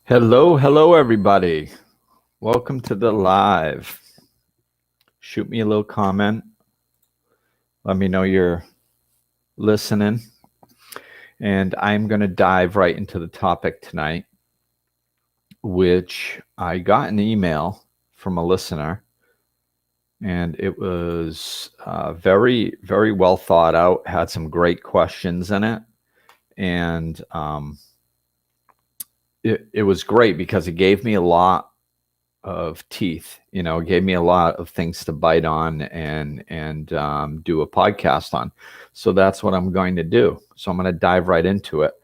Hello, everybody. Welcome to the live. Shoot me a little comment. Let me know you're listening. And I'm going to dive right into the topic tonight, which I got an email from a listener, and it was very, very well thought out, had some great questions in it. And it was great because it gave me a lot of teeth. It gave me a lot of things to bite on and do a podcast on. So that's what I'm going to do. So I'm going to dive right into it.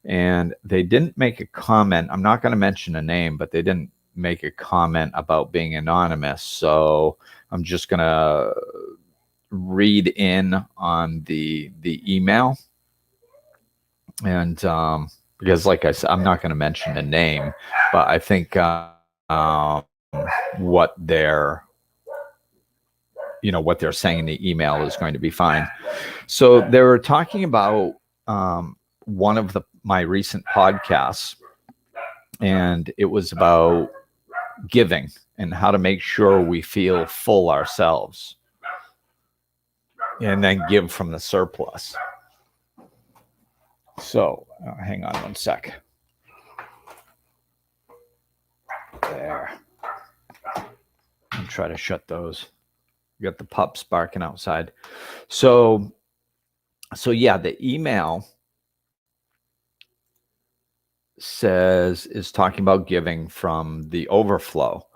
And they didn't make a comment. I'm not going to mention a name, but they didn't make a comment about being anonymous. So I'm just going to read in on the email. And because, like I said, I'm not going to mention a name, but I think what they're what they're saying in the email is going to be fine. So they were talking about one of my recent podcasts, and it was about giving and how to make sure we feel full ourselves and then give from the surplus. So hang on one sec. There. I'll try to shut those. You got the pups barking outside. So yeah, the email is talking about giving from the overflow.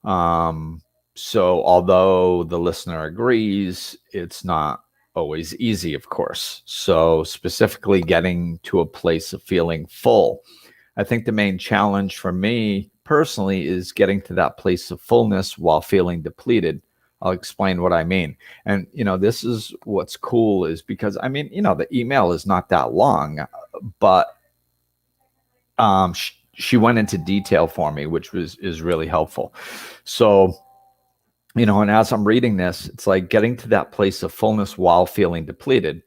So although the listener agrees, it's not always easy, of course. So specifically getting to a place of feeling full. I think the main challenge for me personally is getting to that place of fullness while feeling depleted. I'll explain what I mean. And, this is what's cool is because, the email is not that long, but she went into detail for me, which is really helpful. So, and as I'm reading this, it's like getting to that place of fullness while feeling depleted.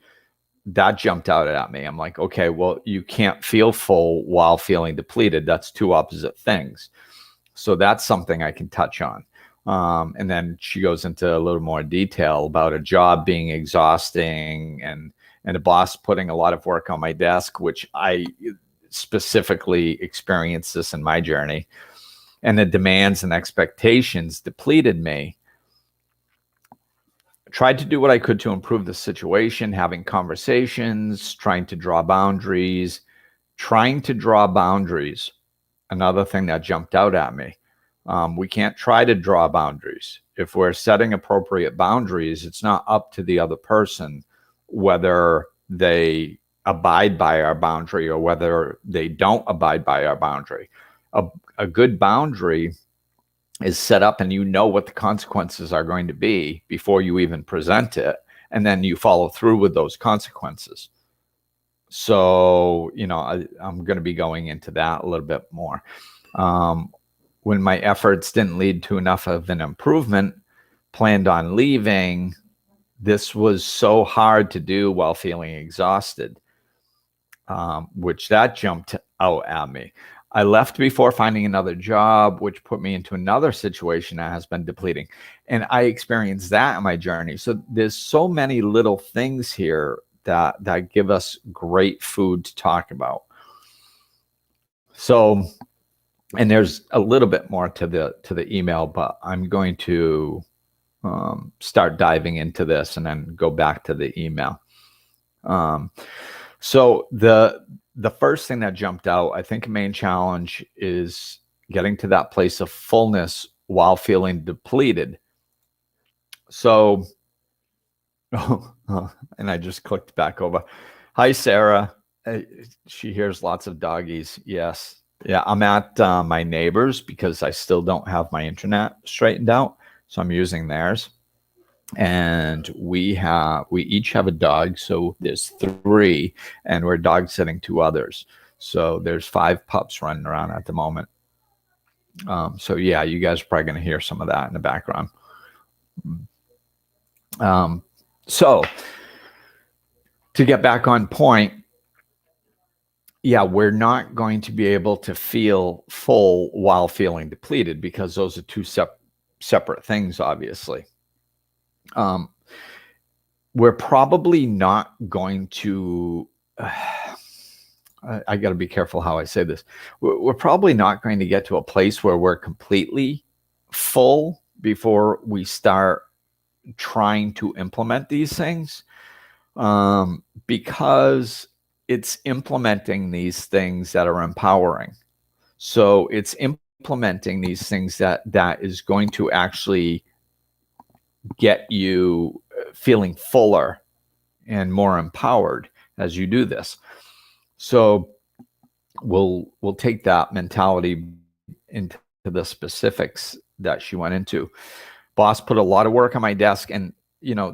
That jumped out at me. I'm like, okay, well, you can't feel full while feeling depleted. That's two opposite things. So that's something I can touch on. And then she goes into a little more detail about a job being exhausting and a boss putting a lot of work on my desk, which I specifically experienced this in my journey. And the demands and expectations depleted me. Tried to do what I could to improve the situation, having conversations, trying to draw boundaries. Another thing that jumped out at me. We can't try to draw boundaries. If we're setting appropriate boundaries, it's not up to the other person whether they abide by our boundary or whether they don't abide by our boundary. A good boundary is set up and you know what the consequences are going to be before you even present it, and then you follow through with those consequences. So, I'm going to be going into that a little bit more. When my efforts didn't lead to enough of an improvement, planned on leaving. This was so hard to do while feeling exhausted, which that jumped out at me. I left before finding another job, which put me into another situation that has been depleting. And I experienced that in my journey. So there's so many little things here that give us great food to talk about. So, and there's a little bit more to the email, but I'm going to start diving into this and then go back to the email. So the first thing that jumped out, I think a main challenge is getting to that place of fullness while feeling depleted. So, and I just clicked back over. Hi, Sarah. She hears lots of doggies. Yes. Yeah, I'm at my neighbor's because I still don't have my internet straightened out. So I'm using theirs. And we each have a dog. So there's 3, and we're dog sitting 2 others. So there's 5 pups running around at the moment. So yeah, you guys are probably going to hear some of that in the background. So to get back on point, yeah, we're not going to be able to feel full while feeling depleted, because those are two separate things, obviously. Um, we're probably not going to, I got to be careful how I say this. We're probably not going to get to a place where we're completely full before we start trying to implement these things, because it's implementing these things that are empowering. So it's implementing these things that is going to actually get you feeling fuller and more empowered as you do this. So we'll take that mentality into the specifics that she went into. Boss put a lot of work on my desk, and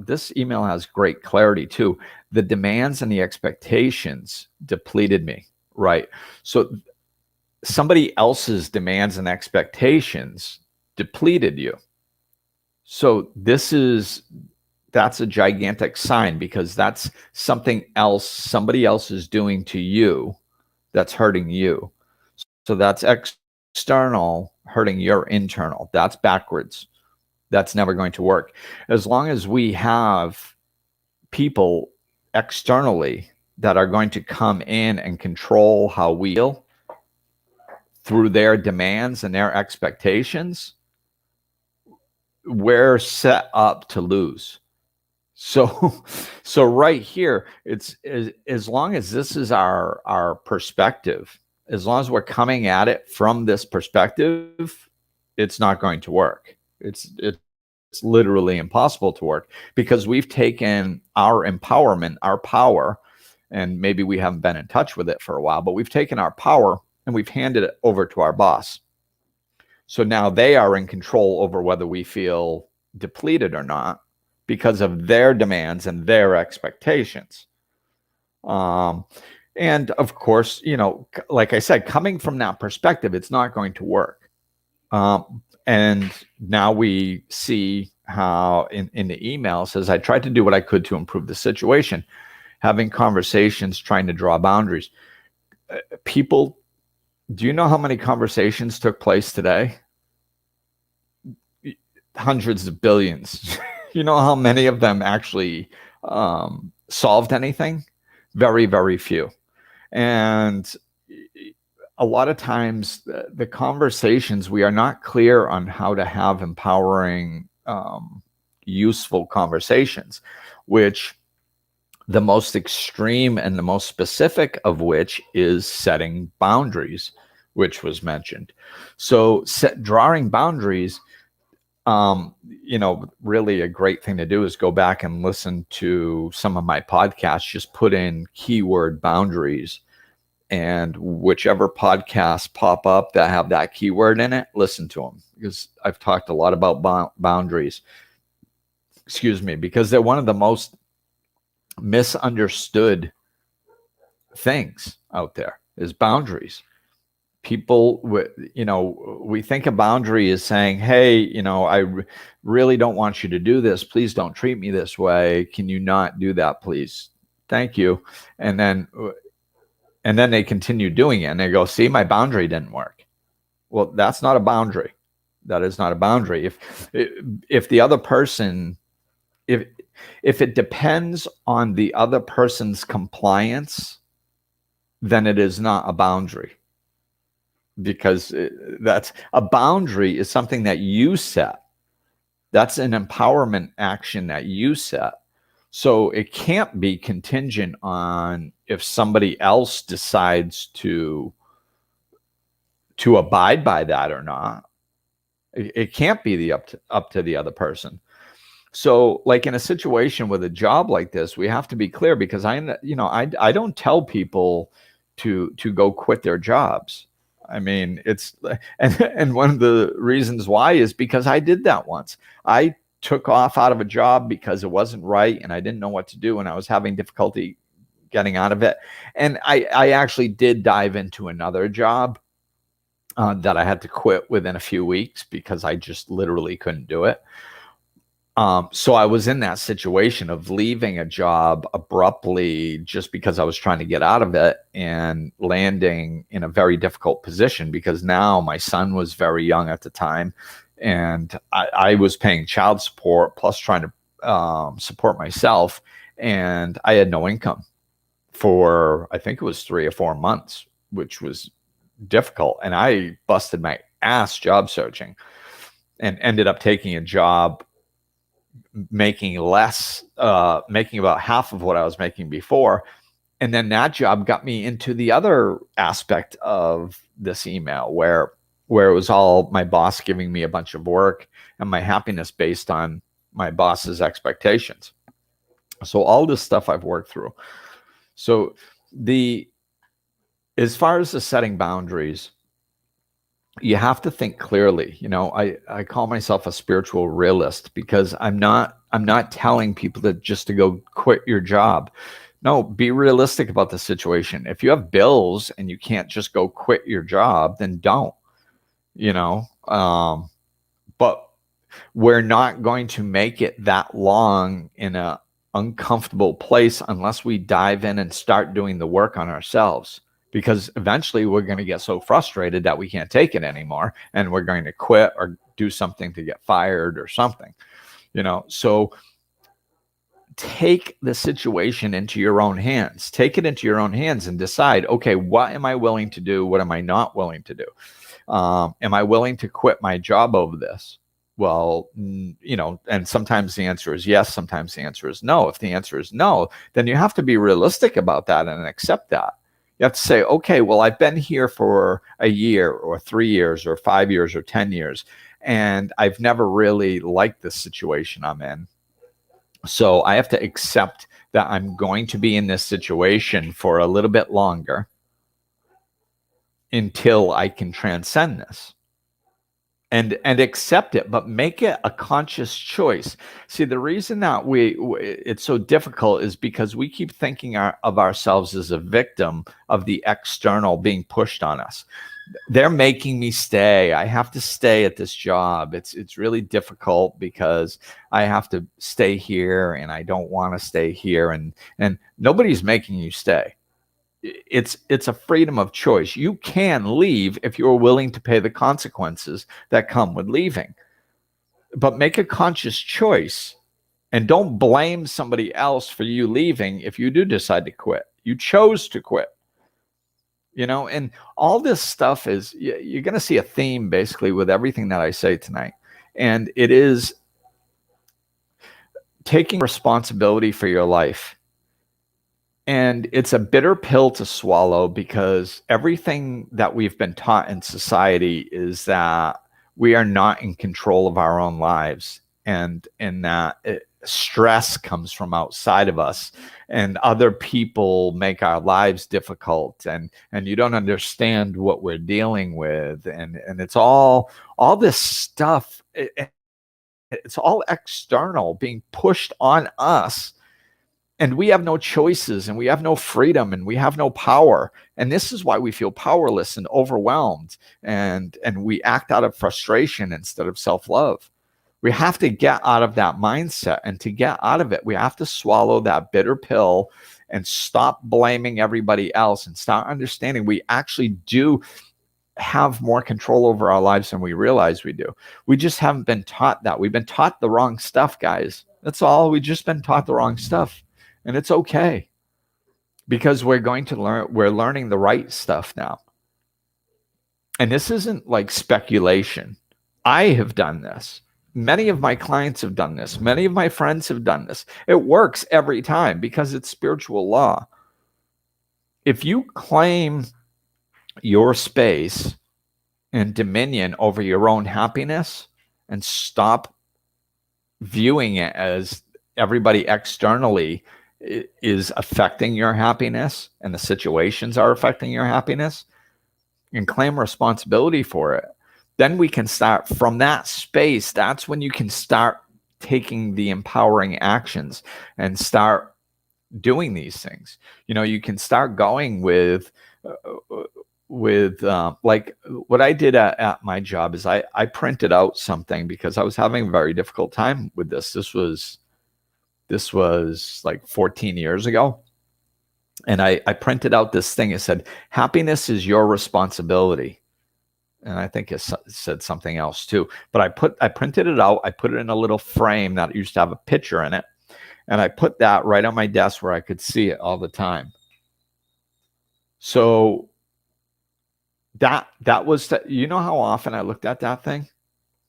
this email has great clarity too. The demands and the expectations depleted me, right? So somebody else's demands and expectations depleted you. So that's a gigantic sign, because that's something else somebody else is doing to you that's hurting you. So that's external hurting your internal. That's backwards. That's never going to work. As long as we have people externally that are going to come in and control how we feel through their demands and their expectations, we're set up to lose. So right here, it's as long as this is our perspective, as long as we're coming at it from this perspective, it's not going to work. It's literally impossible to work, because we've taken our empowerment, our power, and maybe we haven't been in touch with it for a while, but we've taken our power and we've handed it over to our boss. So now they are in control over whether we feel depleted or not, because of their demands and their expectations. And of course, like I said, coming from that perspective, it's not going to work. And now we see how in the email says, I tried to do what I could to improve the situation, having conversations, trying to draw boundaries. People, do you know how many conversations took place today? Hundreds of billions. You know how many of them actually solved anything? Very, very few. And a lot of times the conversations, we are not clear on how to have empowering, useful conversations, which the most extreme and the most specific of which is setting boundaries, which was mentioned. So drawing boundaries, really a great thing to do is go back and listen to some of my podcasts. Just put in keyword boundaries, and whichever podcasts pop up that have that keyword in it, listen to them, because I've talked a lot about boundaries. Excuse me, because they're one of the most misunderstood things out there is boundaries. People, we think a boundary is saying, hey, I really don't want you to do this. Please don't treat me this way. Can you not do that, please? Thank you. And then they continue doing it, and they go, see, my boundary didn't work. Well, that's not a boundary. That is not a boundary. If the other person, if it depends on the other person's compliance, then it is not a boundary. Because that's a boundary is something that you set. That's an empowerment action that you set. So it can't be contingent on if somebody else decides to abide by that or not. It can't be up to the other person. So like in a situation with a job like this, we have to be clear, because I don't tell people to go quit their jobs. I mean, and one of the reasons why is because I did that once. I took off out of a job because it wasn't right and I didn't know what to do, and I was having difficulty getting out of it. And I actually did dive into another job that I had to quit within a few weeks because I just literally couldn't do it. So I was in that situation of leaving a job abruptly just because I was trying to get out of it, and landing in a very difficult position because now my son was very young at the time, and I was paying child support plus trying to support myself, and I had no income for, I think it was 3 or 4 months, which was difficult. And I busted my ass job searching and ended up taking a job making less, making about half of what I was making before. And then that job got me into the other aspect of this email where it was all my boss giving me a bunch of work and my happiness based on my boss's expectations. So all this stuff I've worked through. So the as far as the setting boundaries, you have to think clearly. I call myself a spiritual realist because I'm not telling people that just to go quit your job. No, be realistic about the situation. If you have bills and you can't just go quit your job, then don't. you know but we're not going to make it that long in a uncomfortable place unless we dive in and start doing the work on ourselves, because eventually we're going to get so frustrated that we can't take it anymore and we're going to quit or do something to get fired or something. So take the situation into your own hands. Take it into your own hands and decide, okay, what am I willing to do? What am I not willing to do? Am I willing to quit my job over this? Well, and sometimes the answer is yes, sometimes the answer is no. If the answer is no, then you have to be realistic about that and accept that. You have to say, okay, well, I've been here for a year or 3 years or 5 years or 10 years, and I've never really liked this situation I'm in. So I have to accept that I'm going to be in this situation for a little bit longer until I can transcend this. And accept it, but make it a conscious choice. See, the reason that it's so difficult is because we keep thinking of ourselves as a victim of the external being pushed on us. They're making me stay. I have to stay at this job. It's really difficult because I have to stay here and I don't want to stay here, and nobody's making you stay. It's a freedom of choice. You can leave if you're willing to pay the consequences that come with leaving. But make a conscious choice and don't blame somebody else for you leaving if you do decide to quit. You chose to quit. And all this stuff is, you're going to see a theme basically with everything that I say tonight. And it is taking responsibility for your life. And it's a bitter pill to swallow because everything that we've been taught in society is that we are not in control of our own lives, and that stress comes from outside of us and other people make our lives difficult, and you don't understand what we're dealing with, and it's all this stuff. It's all external being pushed on us. And we have no choices and we have no freedom and we have no power. And this is why we feel powerless and overwhelmed, and we act out of frustration instead of self-love. We have to get out of that mindset, and to get out of it, we have to swallow that bitter pill and stop blaming everybody else and start understanding we actually do have more control over our lives than we realize we do. We just haven't been taught that. We've been taught the wrong stuff, guys. That's all. We've just been taught the wrong stuff. And it's okay, because we're learning the right stuff now. And this isn't like speculation. I have done this. Many of my clients have done this. Many of my friends have done this. It works every time because it's spiritual law. If you claim your space and dominion over your own happiness and stop viewing it as everybody externally is affecting your happiness and the situations are affecting your happiness, and claim responsibility for it, then we can start from that space. That's when you can start taking the empowering actions and start doing these things. You can start going with like what I did at my job is I printed out something because I was having a very difficult time with this. This was like 14 years ago. And I printed out this thing. It said, happiness is your responsibility. And I think it said something else too. But I printed it out. I put it in a little frame that used to have a picture in it. And I put that right on my desk where I could see it all the time. So that was, you know how often I looked at that thing?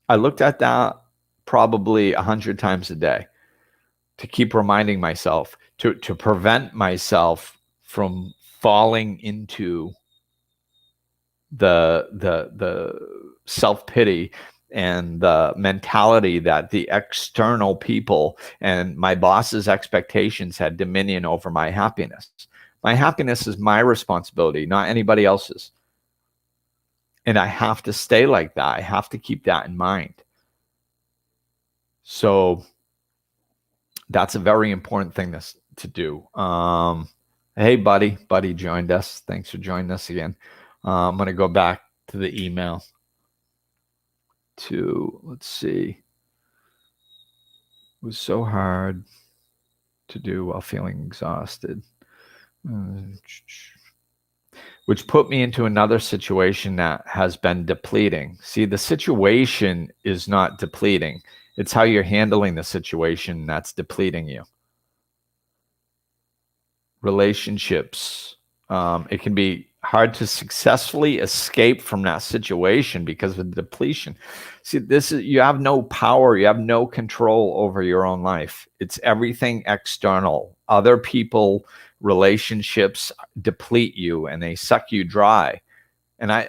I looked at that probably 100 times a day to keep reminding myself, to prevent myself from falling into the self-pity and the mentality that the external people and my boss's expectations had dominion over my happiness. My happiness is my responsibility, not anybody else's. And I have to stay like that. I have to keep that in mind. So that's a very important thing to do. Hey, Buddy joined us. Thanks for joining us again. I'm going to go back to the email let's see. It was so hard to do while feeling exhausted. Which put me into another situation that has been depleting. See, the situation is not depleting. It's how you're handling the situation that's depleting you. Relationships. It can be hard to successfully escape from that situation because of depletion. See, you have no power, you have no control over your own life. It's everything external. Other people, relationships deplete you and they suck you dry. And I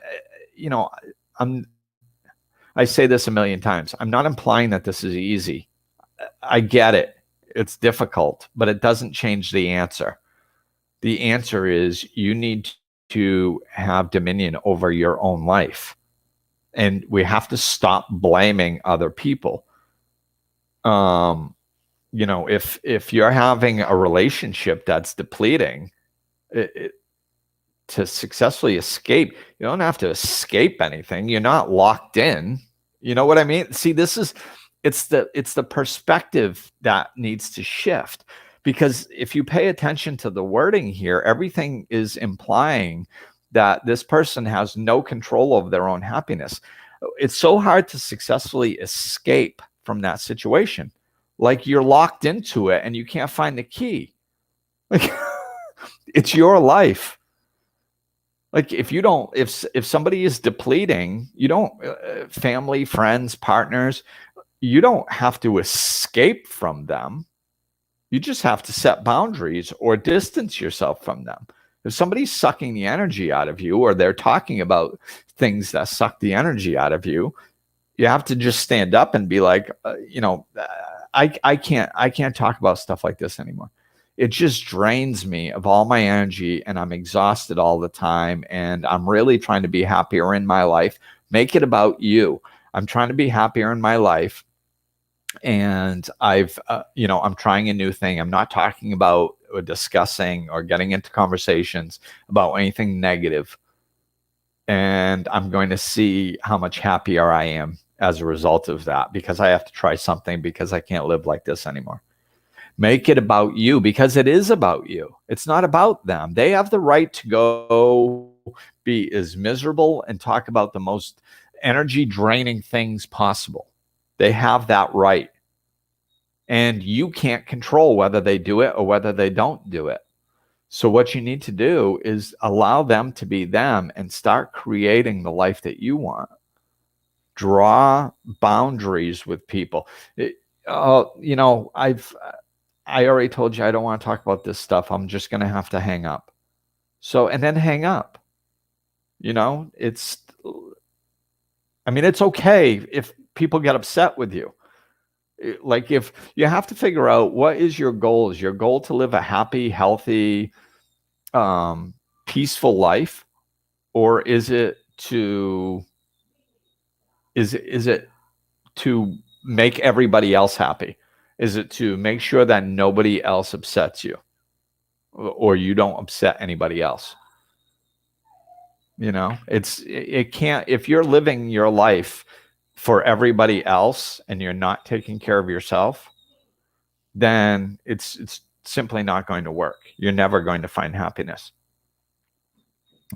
say this a million times. I'm not implying that this is easy. I get it. It's difficult, but it doesn't change the answer. The answer is you need to have dominion over your own life. And we have to stop blaming other people. If you're having a relationship that's depleting, to successfully escape, you don't have to escape anything. You're not locked in. You know what I mean? See, it's the perspective that needs to shift. Because if you pay attention to the wording here, everything is implying that this person has no control over their own happiness. It's so hard to successfully escape from that situation. Like you're locked into it and you can't find the key. Like it's your life. Like if somebody is depleting, you don't, family, friends, partners, you don't have to escape from them. You just have to set boundaries or distance yourself from them. If somebody's sucking the energy out of you, or they're talking about things that suck the energy out of you, you have to just stand up and be like, I can't talk about stuff like this anymore. It just drains me of all my energy and I'm exhausted all the time. And I'm really trying to be happier in my life. Make it about you. I'm trying to be happier in my life. And I'm trying a new thing. I'm not talking about or discussing or getting into conversations about anything negative. And I'm going to see how much happier I am as a result of that, because I have to try something, because I can't live like this anymore. Make it about you, because it is about you. It's not about them. They have the right to go be as miserable and talk about the most energy draining things possible. They have that right. And you can't control whether they do it or whether they don't do it. So what you need to do is allow them to be them and start creating the life that you want. Draw boundaries with people. I already told you I don't want to talk about this stuff. I'm just going to have to hang up. And then hang up. It's okay if people get upset with you. Like, if you have to figure out what is your goal. Is your goal to live a happy, healthy, peaceful life? Or is it to make everybody else happy? Is it to make sure that nobody else upsets you, or you don't upset anybody else? It can't, if you're living your life for everybody else and you're not taking care of yourself, then it's simply not going to work. You're never going to find happiness.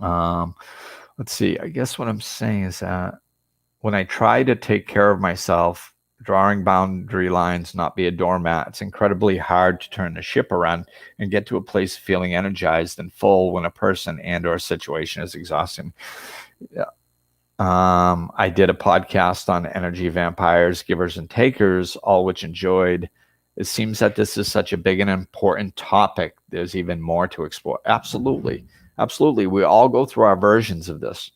Let's see. I guess what I'm saying is that when I try to take care of myself, drawing boundary lines, not be a doormat, it's incredibly hard to turn the ship around and get to a place of feeling energized and full when a person and or a situation is exhausting. Yeah. I did a podcast on energy vampires, givers and takers, all which enjoyed. It seems that this is such a big and important topic. There's even more to explore. Absolutely. Absolutely. We all go through our versions of this.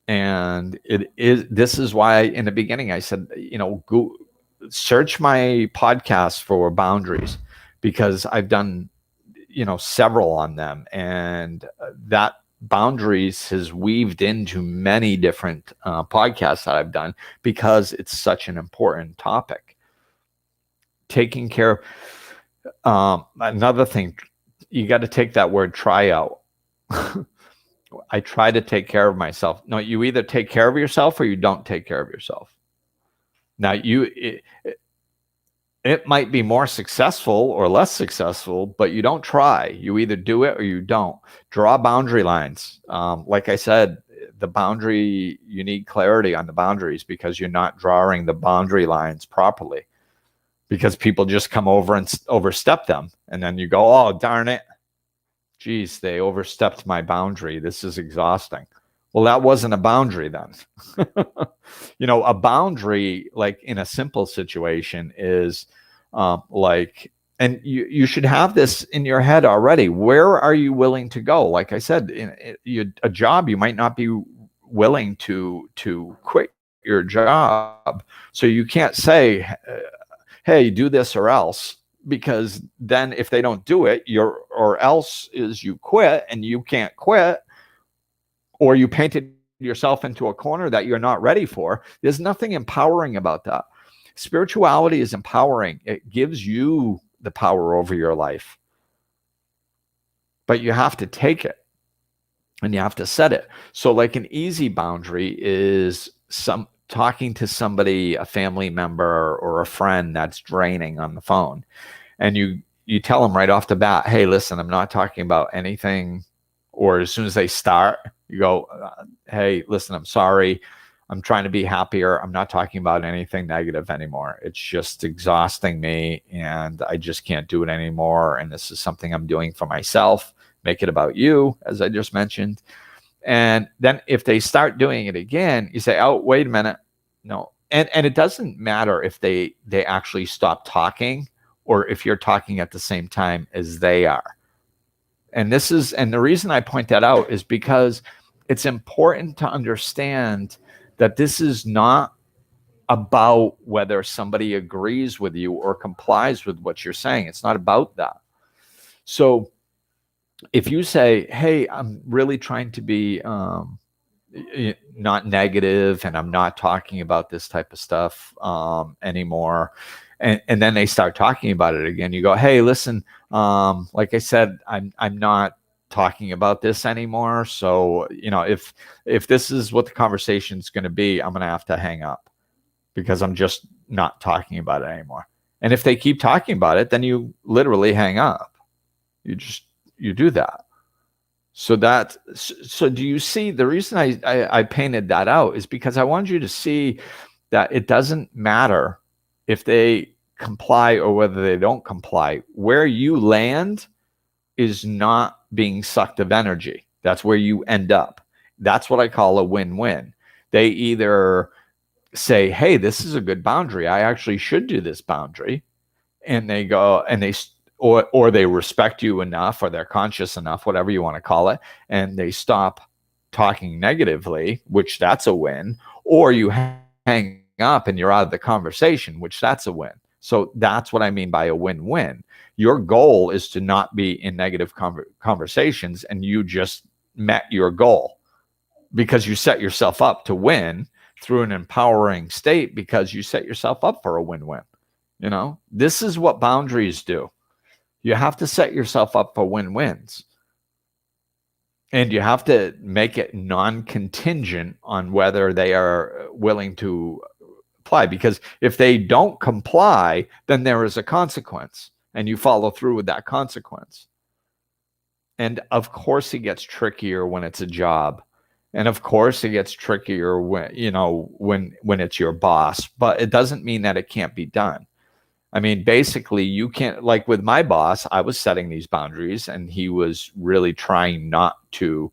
And this is why in the beginning I said, go search my podcast for boundaries, because I've done, several on them, and that boundaries has weaved into many different podcasts that I've done, because it's such an important topic. Taking care of, another thing, you got to take that word try out. I try to take care of myself. No, you either take care of yourself or you don't take care of yourself. Now, it might be more successful or less successful, but you don't try. You either do it or you don't. Draw boundary lines. Like I said, the boundary, you need clarity on the boundaries, because you're not drawing the boundary lines properly, because people just come over and overstep them. And then you go, oh, darn it. Geez, they overstepped my boundary. This is exhausting. Well, that wasn't a boundary then. A boundary, like in a simple situation, is like, and you should have this in your head already. Where are you willing to go? Like I said, a job, you might not be willing to quit your job. So you can't say, hey, do this or else. Because then if they don't do it, or else is you quit, and you can't quit, or you painted yourself into a corner that you're not ready for. There's nothing empowering about that. Spirituality is empowering. It gives you the power over your life. But you have to take it, and you have to set it. So like an easy boundary is talking to somebody, a family member or a friend that's draining on the phone. And you tell them right off the bat, hey, listen, I'm not talking about anything. Or as soon as they start, you go, hey, listen, I'm sorry. I'm trying to be happier. I'm not talking about anything negative anymore. It's just exhausting me, and I just can't do it anymore. And this is something I'm doing for myself. Make it about you, as I just mentioned. And then if they start doing it again, you say, oh, wait a minute. No. And it doesn't matter if they actually stop talking, or if you're talking at the same time as they are. And the reason I point that out is because it's important to understand that this is not about whether somebody agrees with you or complies with what you're saying. It's not about that. So if you say, hey, I'm really trying to be not negative, and I'm not talking about this type of stuff anymore, and then they start talking about it again, you go, hey, listen, like I said, I'm not talking about this anymore. So, if this is what the conversation is going to be, I'm going to have to hang up, because I'm just not talking about it anymore. And if they keep talking about it, then you literally hang up. You do that. So do you see, the reason I painted that out is because I want you to see that it doesn't matter if they comply or whether they don't comply. Where you land is not being sucked of energy. That's where you end up. That's what I call a win-win. They either say, hey, this is a good boundary. I actually should do this boundary. And they go, and or they respect you enough, or they're conscious enough, whatever you want to call it, and they stop talking negatively, which that's a win. Or you hang up and you're out of the conversation, which that's a win. So that's what I mean by a win-win. Your goal is to not be in negative conversations, and you just met your goal because you set yourself up to win through an empowering state, because you set yourself up for a win-win. This is what boundaries do. You have to set yourself up for win-wins. And you have to make it non-contingent on whether they are willing to apply, because if they don't comply, then there is a consequence and you follow through with that consequence. And of course it gets trickier when it's a job. And of course it gets trickier when, when it's your boss, but it doesn't mean that it can't be done. I mean, basically, you can't, like with my boss, I was setting these boundaries and he was really trying not to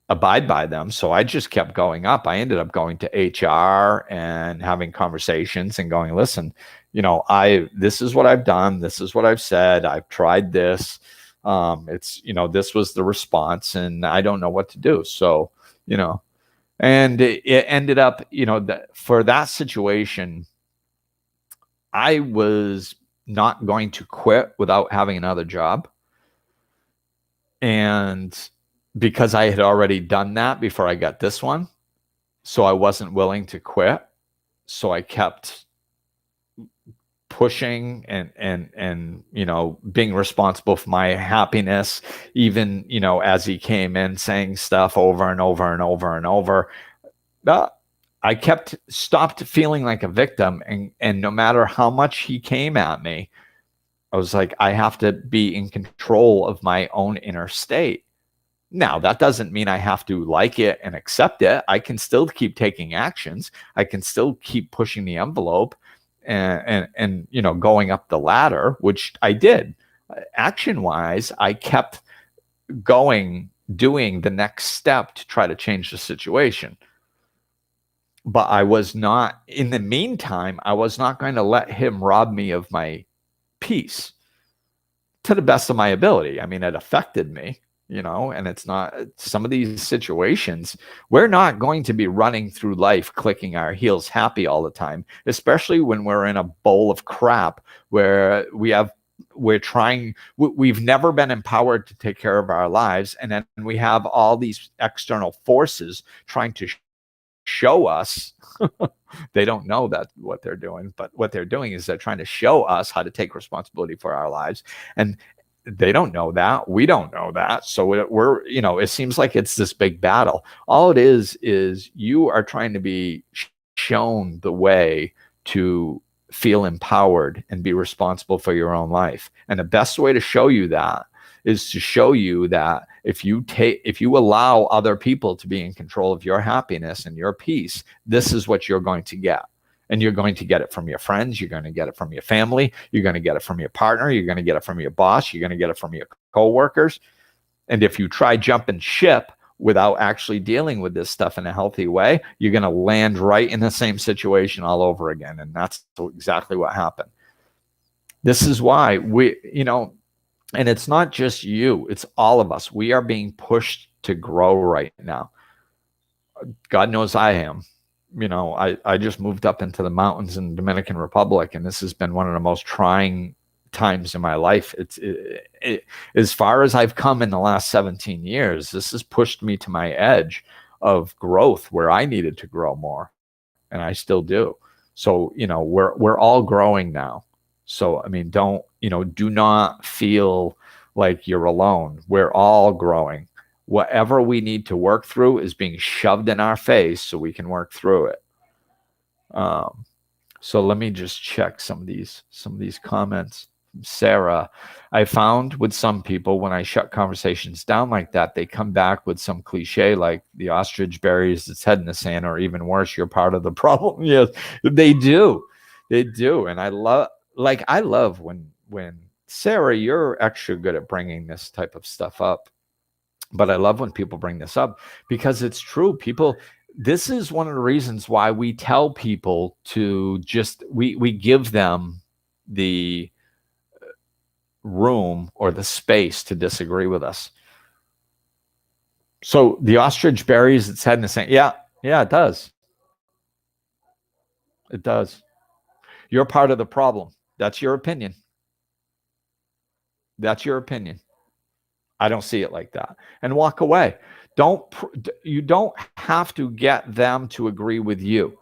abide by them. So I just kept going up. I ended up going to HR and having conversations and going, listen, this is what I've done. This is what I've said. I've tried this. This was the response and I don't know what to do. So, and it ended up, for that situation, I was not going to quit without having another job. And because I had already done that before I got this one, so I wasn't willing to quit. So I kept pushing and being responsible for my happiness, even, as he came in saying stuff over and over and over and over. I stopped feeling like a victim. And no matter how much he came at me, I was like, I have to be in control of my own inner state. Now, that doesn't mean I have to like it and accept it. I can still keep taking actions. I can still keep pushing the envelope and going up the ladder, which I did. Action-wise, I kept doing the next step to try to change the situation. But I was not, in the meantime, I was not going to let him rob me of my peace to the best of my ability. I mean, it affected me. And it's not, some of these situations, we're not going to be running through life clicking our heels happy all the time, especially when we're in a bowl of crap where we've never been empowered to take care of our lives. And then we have all these external forces trying to show us. They don't know that what they're doing, but what they're doing is they're trying to show us how to take responsibility for our lives. And they don't know that. We don't know that. So it seems like it's this big battle. All it is you are trying to be shown the way to feel empowered and be responsible for your own life. And the best way to show you that is to show you that if you allow other people to be in control of your happiness and your peace, this is what you're going to get. And you're going to get it from your friends. You're going to get it from your family. You're going to get it from your partner. You're going to get it from your boss. You're going to get it from your coworkers. And if you try jumping ship without actually dealing with this stuff in a healthy way, you're going to land right in the same situation all over again. And that's exactly what happened. This is why and it's not just you, it's all of us. We are being pushed to grow right now. God knows I am. I just moved up into the mountains in the Dominican Republic, and this has been one of the most trying times in my life. As far as I've come in the last 17 years, this has pushed me to my edge of growth where I needed to grow more, and I still do. So, we're all growing now. So, I mean, do not feel like you're alone. We're all growing. Whatever we need to work through is being shoved in our face so we can work through it. So let me just check some of these comments. Sarah, I found with some people, when I shut conversations down like that, they come back with some cliche like the ostrich buries its head in the sand, or even worse, you're part of the problem. Yes, they do. And I love when Sarah, you're extra good at bringing this type of stuff up. But I love when people bring this up because it's true. This is one of the reasons why we tell people to we give them the room or the space to disagree with us. So the ostrich buries its head in the sand. Yeah, it does. It does. You're part of the problem. That's your opinion. That's your opinion. I don't see it like that. And walk away. You don't have to get them to agree with you.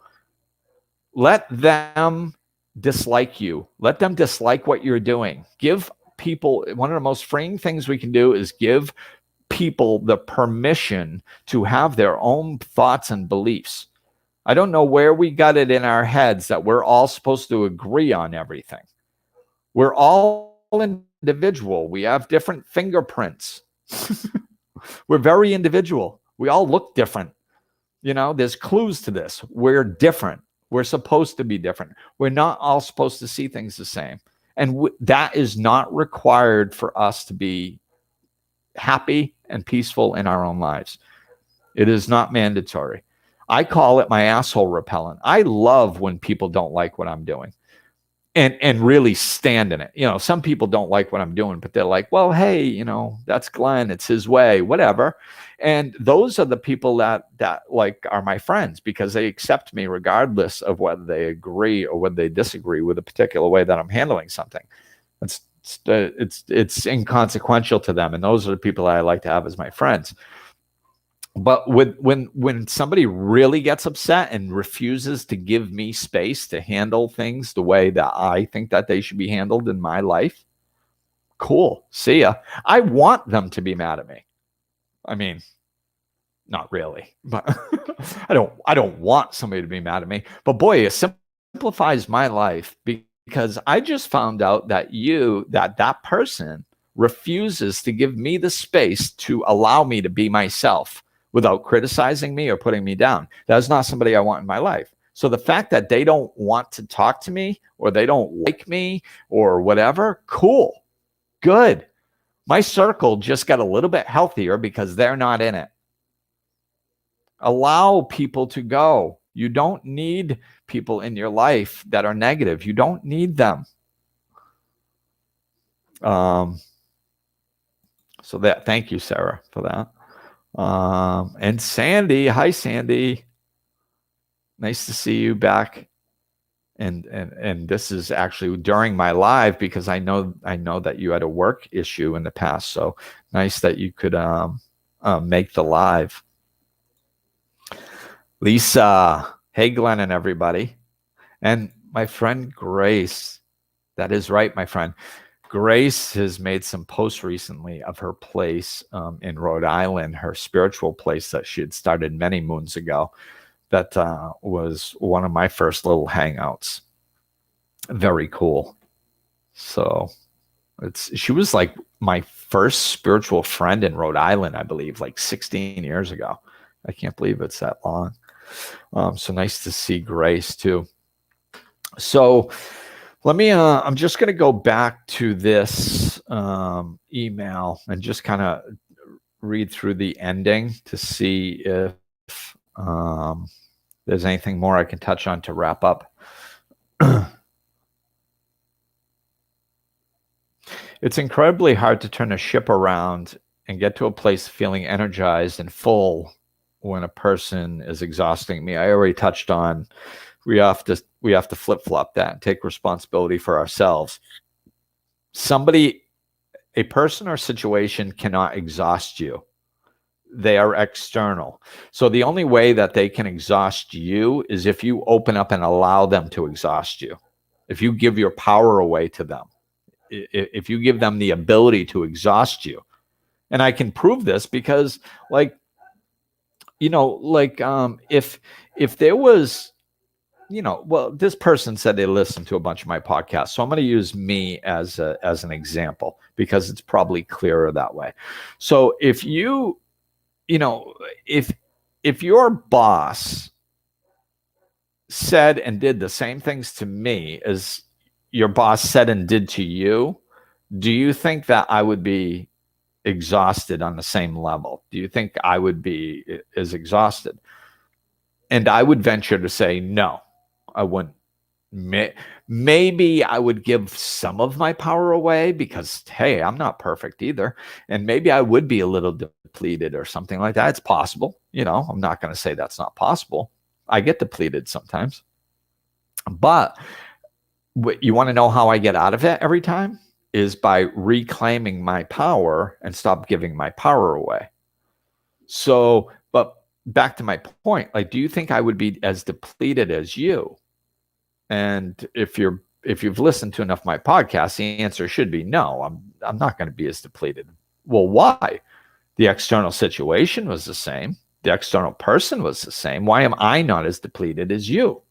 Let them dislike you. Let them dislike what you're doing. Give people, one of the most freeing things we can do is give people the permission to have their own thoughts and beliefs. I don't know where we got it in our heads that we're all supposed to agree on everything. We're all individual. We have different fingerprints. We're very individual. We all look different. There's clues to this. We're different. We're supposed to be different. We're not all supposed to see things the same. And that is not required for us to be happy and peaceful in our own lives. It is not mandatory. I call it my asshole repellent. I love when people don't like what I'm doing and really stand in it. Some people don't like what I'm doing, but they're like, well, hey, that's Glenn. It's his way, whatever. And those are the people that like are my friends because they accept me regardless of whether they agree or whether they disagree with a particular way that I'm handling something. It's inconsequential to them. And those are the people that I like to have as my friends. But when somebody really gets upset and refuses to give me space to handle things the way that I think that they should be handled in my life, cool, see ya. I want them to be mad at me. I mean, not really, but I don't want somebody to be mad at me. But boy, it simplifies my life because I just found out that that person refuses to give me the space to allow me to be myself without criticizing me or putting me down. That's not somebody I want in my life. So the fact that they don't want to talk to me or they don't like me or whatever, cool, good. My circle just got a little bit healthier because they're not in it. Allow people to go. You don't need people in your life that are negative. You don't need them. So thank you, Sarah, for that. And Sandy, hi Sandy, nice to see you back. And this is actually during my live because I know that you had a work issue in the past. So nice that you could make the live. Lisa, hey Glenn and everybody, and my friend Grace. That is right, my friend. Grace has made some posts recently of her place in Rhode Island, her spiritual place that she had started many moons ago. That was one of my first little hangouts. Very cool. So she was like my first spiritual friend in Rhode Island, I believe, like 16 years ago. I can't believe it's that long. So nice to see Grace too. So let me, I'm just going to go back to this email and just kind of read through the ending to see if there's anything more I can touch on to wrap up. It's incredibly hard to turn a ship around and get to a place feeling energized and full when a person is exhausting me. I already touched on we have to flip-flop that and take responsibility for ourselves. A person or situation cannot exhaust you. They are external. So the only way that they can exhaust you is if you open up and allow them to exhaust you. If you give your power away to them. If you give them the ability to exhaust you. And I can prove this because if there was, this person said they listened to a bunch of my podcasts. So I'm going to use me as an example because it's probably clearer that way. So if if your boss said and did the same things to me as your boss said and did to you, do you think that I would be exhausted on the same level? Do you think I would be as exhausted? And I would venture to say, no, I wouldn't. Maybe I would give some of my power away because, hey, I'm not perfect either. And maybe I would be a little depleted or something like that. It's possible. I'm not going to say that's not possible. I get depleted sometimes. But you want to know how I get out of it every time? Is by reclaiming my power and stop giving my power away. So, but back to my point, do you think I would be as depleted as you? And if you've listened to enough of my podcasts, the answer should be no. I'm not going to be as depleted. Well, why? The external situation was the same. The external person was the same. Why am I not as depleted as you?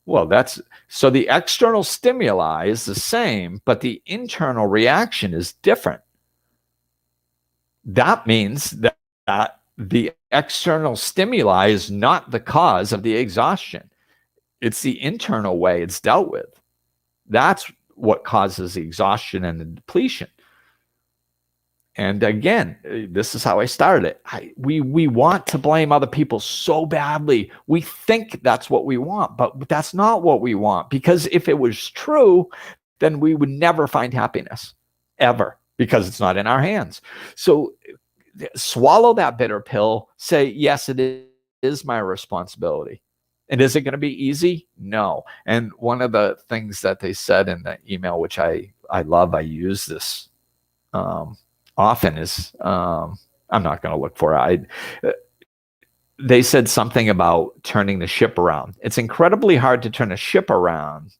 Well, that's so the external stimuli is the same, but the internal reaction is different. That means that the external stimuli is not the cause of the exhaustion. It's the internal way it's dealt with. That's what causes the exhaustion and the depletion. And again, this is how I started it. We want to blame other people so badly. We think that's what we want, but that's not what we want. Because if it was true, then we would never find happiness, ever, because it's not in our hands. So swallow that bitter pill. Say, yes, it is my responsibility. And is it going to be easy? No. And one of the things that they said in the email, which I love, I use this often, is I'm not going to look for it. They said something about turning the ship around. It's incredibly hard to turn a ship around.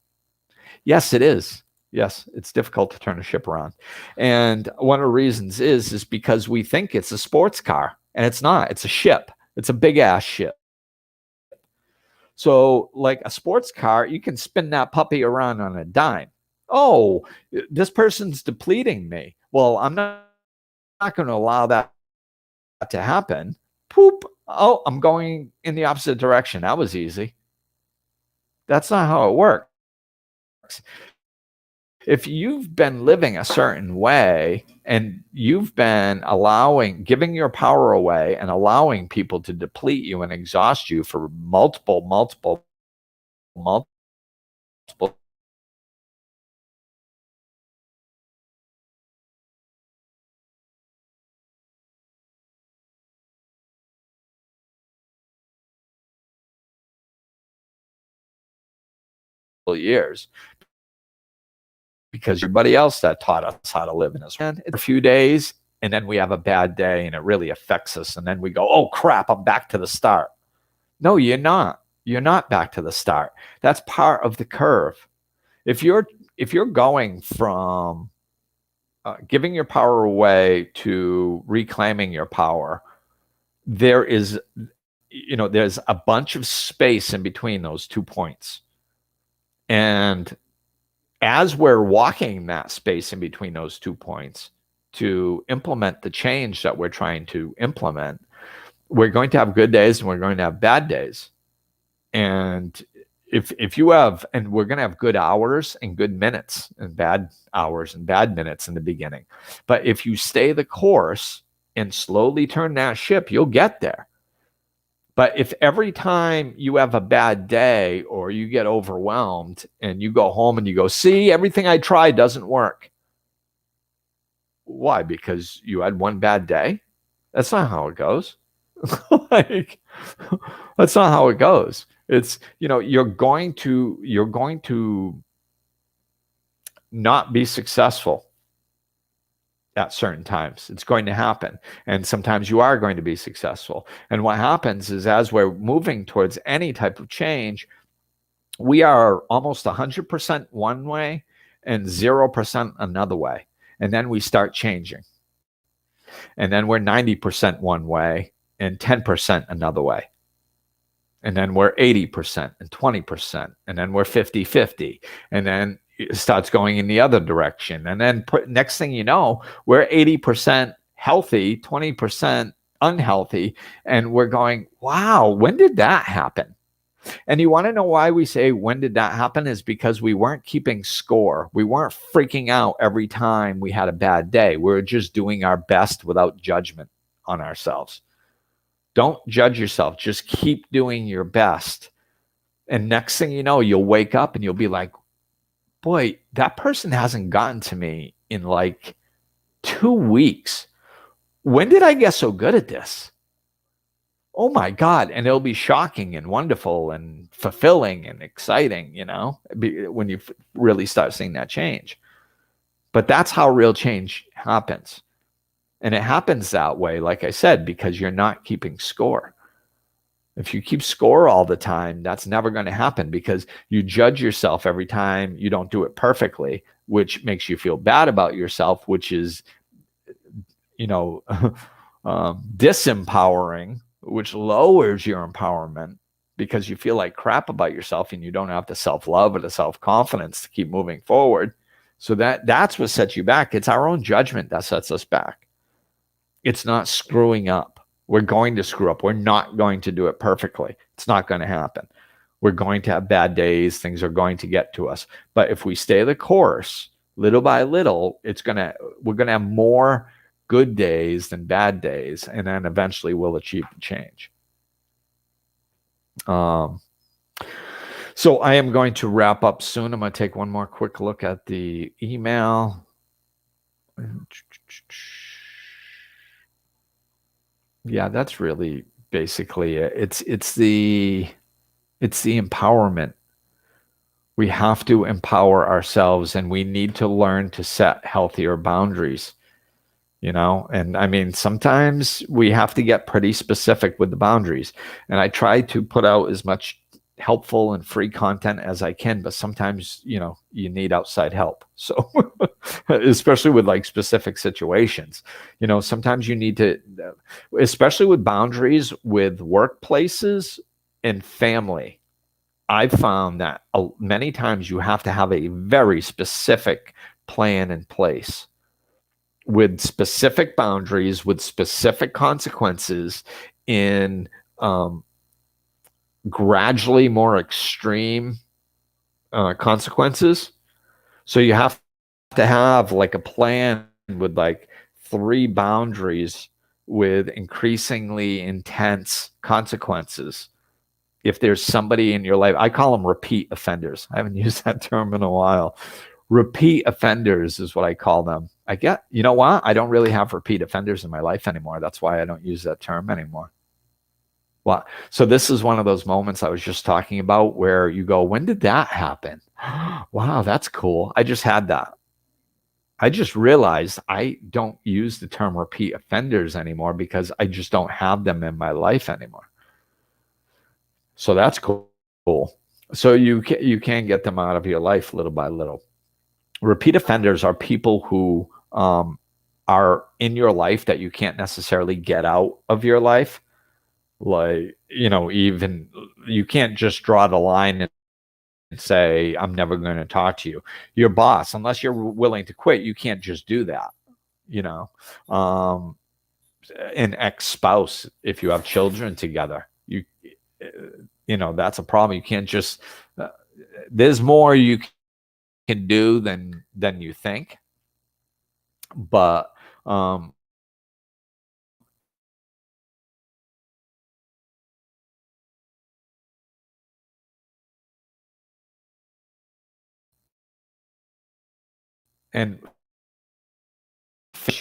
Yes, it is. Yes, it's difficult to turn a ship around. And one of the reasons is because we think it's a sports car, and it's not. It's a ship. It's a big ass ship. So like a sports car, you can spin that puppy around on a dime. Oh, this person's depleting me. Well, I'm not going to allow that to happen. Poop. Oh, I'm going in the opposite direction. That was easy. That's not how it works. If you've been living a certain way and you've been giving your power away and allowing people to deplete you and exhaust you for multiple years, because everybody else that taught us how to live in this world, a few days, and then we have a bad day and it really affects us, and then we go, oh crap, I'm back to the start. No, you're not. You're not back to the start. That's part of the curve. If you're going from giving your power away to reclaiming your power, there's a bunch of space in between those 2 points. And as we're walking that space in between those 2 points to implement the change that we're trying to implement, we're going to have good days and we're going to have bad days. And if you have, and we're going to have good hours and good minutes and bad hours and bad minutes in the beginning. But if you stay the course and slowly turn that ship, you'll get there. But if every time you have a bad day or you get overwhelmed and you go home and you go, see, everything I tried doesn't work. Why? Because you had one bad day? That's not how it goes. That's not how it goes. It's, you're going to not be successful at certain times. It's going to happen. And sometimes you are going to be successful. And what happens is, as we're moving towards any type of change, we are almost 100% one way and 0% another way. And then we start changing. And then we're 90% one way and 10% another way. And then we're 80% and 20%. And then we're 50-50. And then it starts going in the other direction. And then next thing you know, we're 80% healthy, 20% unhealthy. And we're going, wow, when did that happen? And you want to know why we say, when did that happen? Is because we weren't keeping score. We weren't freaking out every time we had a bad day. We were just doing our best without judgment on ourselves. Don't judge yourself. Just keep doing your best. And next thing you know, you'll wake up and you'll be like, boy, that person hasn't gotten to me in like 2 weeks. When did I get so good at this? Oh my God. And it'll be shocking and wonderful and fulfilling and exciting, when you really start seeing that change. But that's how real change happens. And it happens that way, like I said, because you're not keeping score. If you keep score all the time, that's never going to happen, because you judge yourself every time you don't do it perfectly, which makes you feel bad about yourself, which is, disempowering, which lowers your empowerment because you feel like crap about yourself and you don't have the self-love or the self-confidence to keep moving forward. So that's what sets you back. It's our own judgment that sets us back. It's not screwing up. We're going to screw up. We're not going to do it perfectly. It's not going to happen. We're going to have bad days. Things are going to get to us. But if we stay the course, little by little, we're going to have more good days than bad days, and then eventually we'll achieve the change. So I am going to wrap up soon. I'm going to take one more quick look at the email. Yeah, that's really basically it. It's the empowerment. We have to empower ourselves, and we need to learn to set healthier boundaries. And I mean, sometimes we have to get pretty specific with the boundaries. And I try to put out as much helpful and free content as I can, but sometimes, you need outside help. So, especially with like specific situations, sometimes you need to, especially with boundaries with workplaces and family. I've found that many times you have to have a very specific plan in place with specific boundaries, with specific consequences in gradually more extreme consequences. So you have to have like a plan with like 3 boundaries with increasingly intense consequences. If there's somebody in your life, I call them repeat offenders. I haven't used that term in a while. Repeat offenders is what I call them. You know what? I don't really have repeat offenders in my life anymore. That's why I don't use that term anymore. Well, so this is one of those moments I was just talking about where you go, when did that happen? Wow, that's cool. I just had that. I just realized I don't use the term repeat offenders anymore because I just don't have them in my life anymore. So that's cool. So you can get them out of your life little by little. Repeat offenders are people who are in your life that you can't necessarily get out of your life. Like, even you can't just draw the line and say, I'm never going to talk to you. Your boss, unless you're willing to quit, you can't just do that. An ex-spouse, if you have children together, that's a problem. You can't just, there's more you can do than you think. But and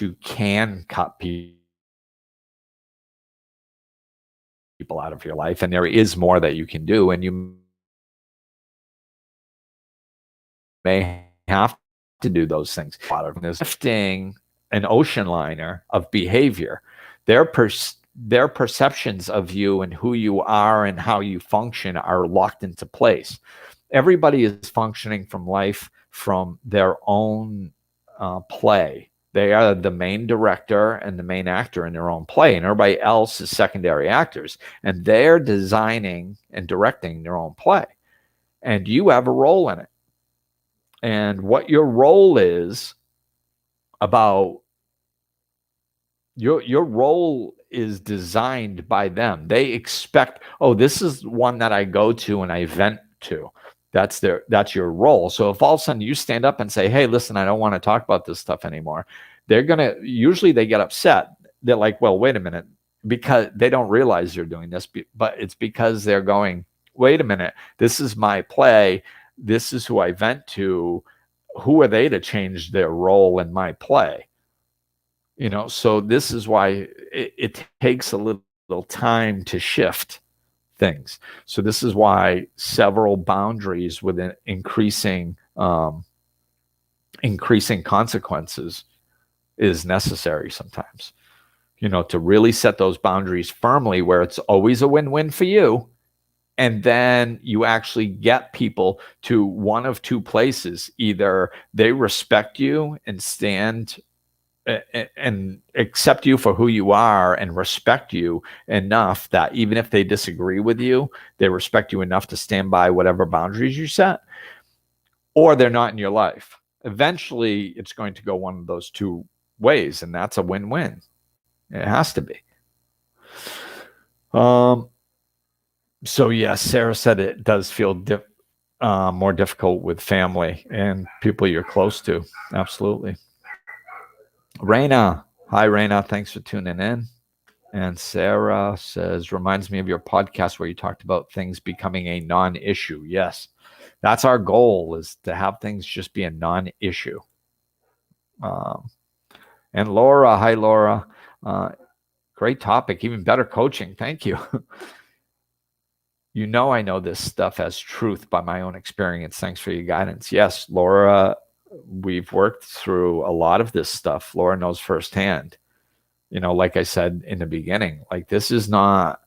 you can cut people out of your life, and there is more that you can do, and you may have to do those things. A lot of them is lifting an ocean liner of behavior. Their perceptions of you and who you are and how you function are locked into place. Everybody is functioning from life from their own play. They are the main director and the main actor in their own play, and everybody else is secondary actors, and they're designing and directing their own play, and you have a role in it. And what your role is about, your role is designed by them. They expect, oh, this is one that I go to and I vent to. That's your role. So if all of a sudden you stand up and say, hey, listen, I don't want to talk about this stuff anymore, usually they get upset. They're like, well, wait a minute, because they don't realize you're doing this, but it's because they're going, wait a minute, this is my play. This is who I vent to. Who are they to change their role in my play? So this is why it takes a little time to shift things. So this is why several boundaries with increasing consequences is necessary sometimes. To really set those boundaries firmly where it's always a win-win for you. And then you actually get people to one of two places. Either they respect you and stand and accept you for who you are and respect you enough that even if they disagree with you, they respect you enough to stand by whatever boundaries you set, or they're not in your life. Eventually, it's going to go one of those two ways, and that's a win-win. It has to be. So yes, Sarah said it does feel more difficult with family and people you're close to. Absolutely. Raina. Hi, Raina. Thanks for tuning in. And Sarah says, reminds me of your podcast where you talked about things becoming a non-issue. Yes, that's our goal, is to have things just be a non-issue. And Laura. Hi, Laura. Great topic. Even better coaching. Thank you. I know this stuff as truth by my own experience. Thanks for your guidance. Yes, Laura, we've worked through a lot of this stuff. Laura knows firsthand. Like I said in the beginning, like this is not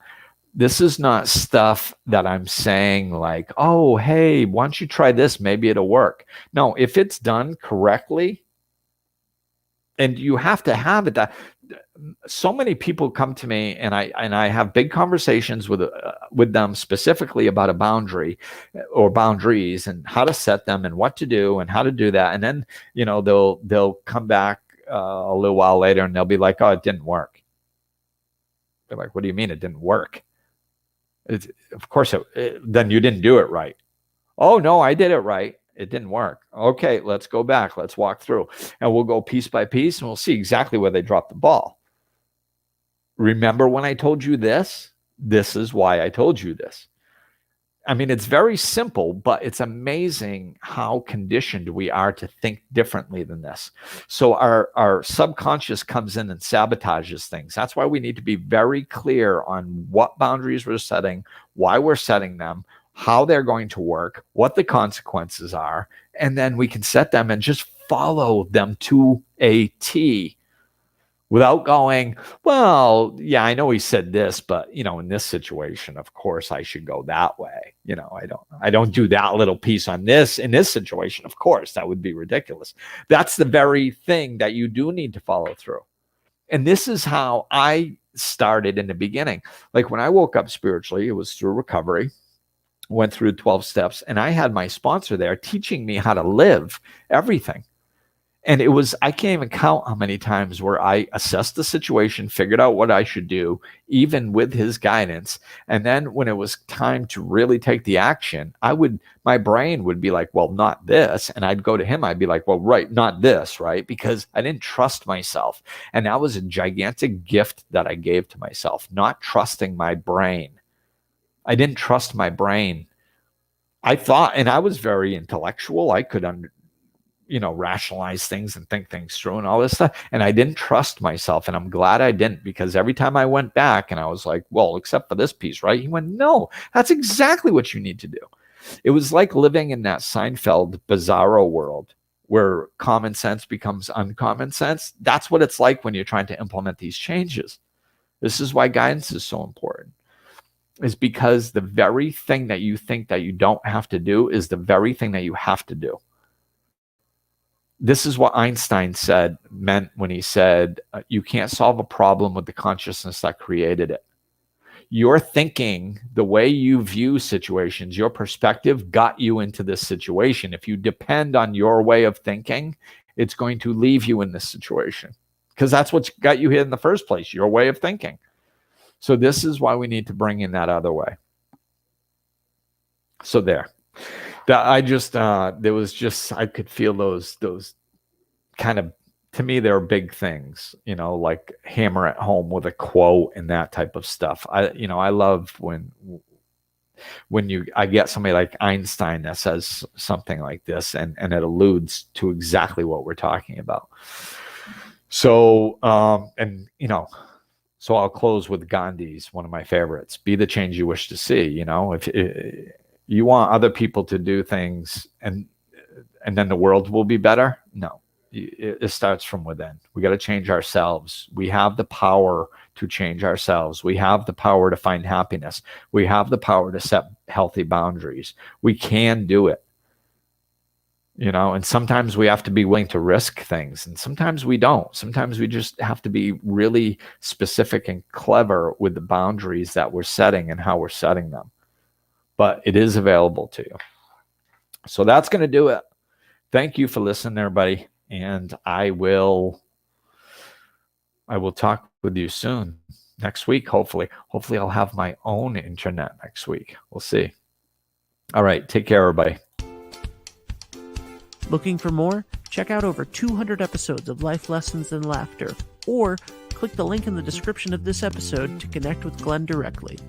stuff that I'm saying like, oh, hey, why don't you try this? Maybe it'll work. No, if it's done correctly, and you have to have it that so many people come to me and I have big conversations with them specifically about a boundary or boundaries and how to set them and what to do and how to do that. And then, they'll come back a little while later and they'll be like, oh, it didn't work. They're like, what do you mean it didn't work? Of course, then you didn't do it right. Oh, no, I did it right. It didn't work. Okay, let's go back. Let's walk through. And we'll go piece by piece and we'll see exactly where they dropped the ball. Remember when I told you this? This is why I told you this. I mean, it's very simple, but it's amazing how conditioned we are to think differently than this. So our subconscious comes in and sabotages things. That's why we need to be very clear on what boundaries we're setting, why we're setting them, how they're going to work, what the consequences are, and then we can set them and just follow them to a T without going, well, yeah, I know he said this, but in this situation, of course, I should go that way. I don't do that little piece on this in this situation. Of course, that would be ridiculous. That's the very thing that you do need to follow through. And this is how I started in the beginning. Like when I woke up spiritually, it was through recovery. Went through 12 steps, and I had my sponsor there teaching me how to live everything. And I can't even count how many times where I assessed the situation, figured out what I should do, even with his guidance. And then when it was time to really take the action, my brain would be like, well, not this. And I'd go to him. I'd be like, well, right, not this, right? Because I didn't trust myself. And that was a gigantic gift that I gave to myself, not trusting my brain. I didn't trust my brain. I thought, and I was very intellectual. I could, rationalize things and think things through and all this stuff. And I didn't trust myself. And I'm glad I didn't, because every time I went back and I was like, well, except for this piece, right? He went, no, that's exactly what you need to do. It was like living in that Seinfeld bizarro world where common sense becomes uncommon sense. That's what it's like when you're trying to implement these changes. This is why guidance is so important. Is because the very thing that you think that you don't have to do is the very thing that you have to do. This is what Einstein meant when he said, you can't solve a problem with the consciousness that created it. Your thinking, the way you view situations, your perspective got you into this situation. If you depend on your way of thinking, it's going to leave you in this situation, because that's what got you here in the first place, your way of thinking. So this is why we need to bring in that other way. So there. I could feel those kind of, to me, they're big things, like hammer it home with a quote and that type of stuff. I love when I get somebody like Einstein that says something like this and it alludes to exactly what we're talking about. So, so I'll close with Gandhi's, one of my favorites. Be the change you wish to see. If you want other people to do things and then the world will be better. No, it starts from within. We got to change ourselves. We have the power to change ourselves. We have the power to find happiness. We have the power to set healthy boundaries. We can do it. And sometimes we have to be willing to risk things, and sometimes we don't. Sometimes we just have to be really specific and clever with the boundaries that we're setting and how we're setting them. But it is available to you. So that's going to do it. Thank you for listening, everybody. And I will talk with you soon. Next week, hopefully. Hopefully I'll have my own internet next week. We'll see. All right. Take care, everybody. Looking for more? Check out over 200 episodes of Life Lessons and Laughter, or click the link in the description of this episode to connect with Glenn directly.